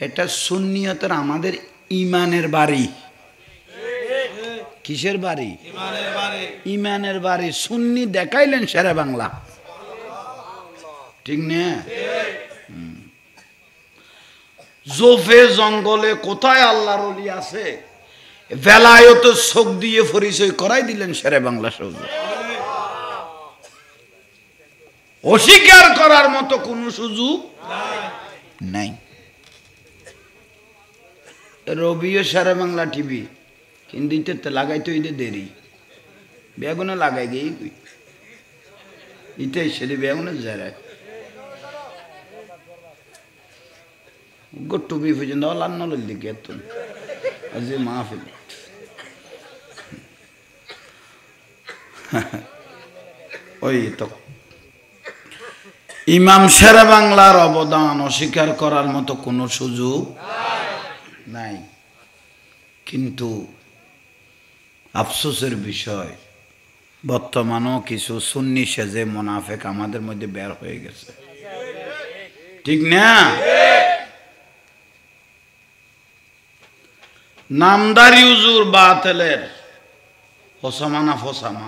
এটা সুন্নিয়তের আমাদের ইমানের বাড়ি। কিসের বাড়ি? ইমানের বাড়ি। সুন্নি দেখাইলেন শেরে বাংলা, ঠিক না? জোফে জঙ্গলে কোথায় আল্লাহর ওলি আছে, বেলায়েত চোখ দিয়ে পরিচয় করাই দিলেন শেরে বাংলা সৌজু। অস্বীকার করার মতো কোন সুযোগ নাই। রবিও শেরে বাংলা টিভি কিন্তু লাগাইতো ইতে দেরি, বেগুনে লাগাই গিয়ে ইতে সেটি বেগুনে জেরায় টুপি পর্যন্ত লান্নল দিকে এত যে মাহফিল। ওই তো ইমাম শেরে বাংলার অবদান অস্বীকার করার মতো কোনো সুযোগ নাই। কিন্তু আফসোসের বিষয়, বর্তমানেও কিছু সুন্নি সেজে মুনাফিক আমাদের মধ্যে বের হয়ে গেছে, ঠিক না? নামদারি হুজুর বাতিলের হোসামা না ফোসামা,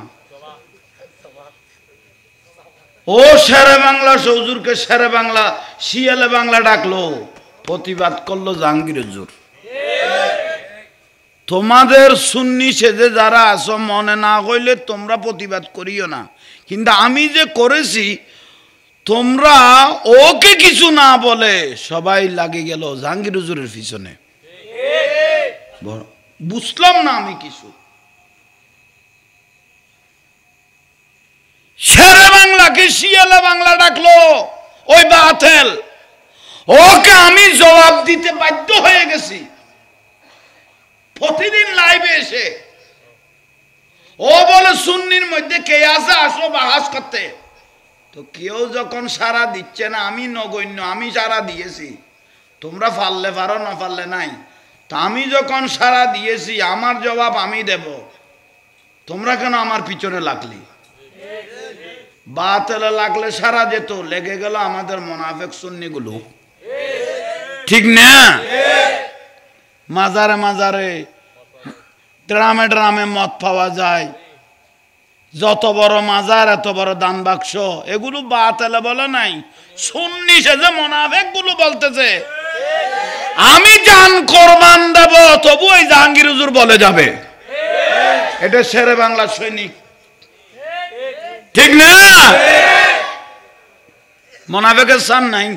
ও শেরে বাংলা হুজুরকে শেরে বাংলা শিয়ালে বাংলা ডাকলো, প্রতিবাদ করলো জাহাঙ্গীর হুজুর। তোমাদের সুন্নি সেজে যারা আছো মনে না হইলে তোমরা প্রতিবাদ করিও না, কিন্তু আমি যে করেছি তোমরা ওকে কিছু না বলে সবাই লাগে গেল জাহাঙ্গীর হুজুরের পিছনে। বুঝলাম না আমি কিছু। শেরে বাংলাকে শিয়ালে বাংলা ডাকলো ওই বাতিল, ওকে আমি জবাব দিতে বাধ্য হয়ে গেছি। প্রতিদিন লাইভে এসে ও বলে সুন্নির মধ্যে কে আছে আসো বাহাস করতে। তো কেউ যখন সারা দিচ্ছে না, আমি নগণ্য, আমি সারা দিয়েছি, তোমরা পারলে পারো না পারলে নাই। তা আমি যখন সারা দিয়েছি আমার জবাব আমি দেব, তোমরা কেন আমার পিছনে লাগলি? বাতিলে লাগলে সারা যেত, লেগে গেল আমাদের মুনাফিক সুন্নিগুলো, ঠিক না? মাজারে মাজারে ড্রামে ড্রামে মদ পাওয়া যায়, যত বড় মাজার এত বড় দান বাক্স, এগুলো বাতিলে বলে নাই, সুন্নি সেজে মুনাফিক গুলো বলতেছে আমি জান কোরবান দেব, তবু ওই জাহাঙ্গীর হুজুর বলে যাবে। এটা শেরে বাংলা সৈনিক, ঠিক না? মুনাফিকের সান নাই।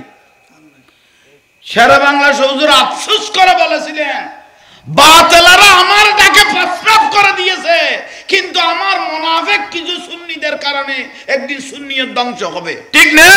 শেরে বাংলা হুজুর আফসোস করে বলেছিলেন বাতিলেরা আমার ডাকে প্রস্তাব করে দিয়েছে, কিন্তু আমার মুনাফিক কিছু সুন্নিদের কারণে একদিন সুন্নিয়ত ধ্বংস হবে, ঠিক না?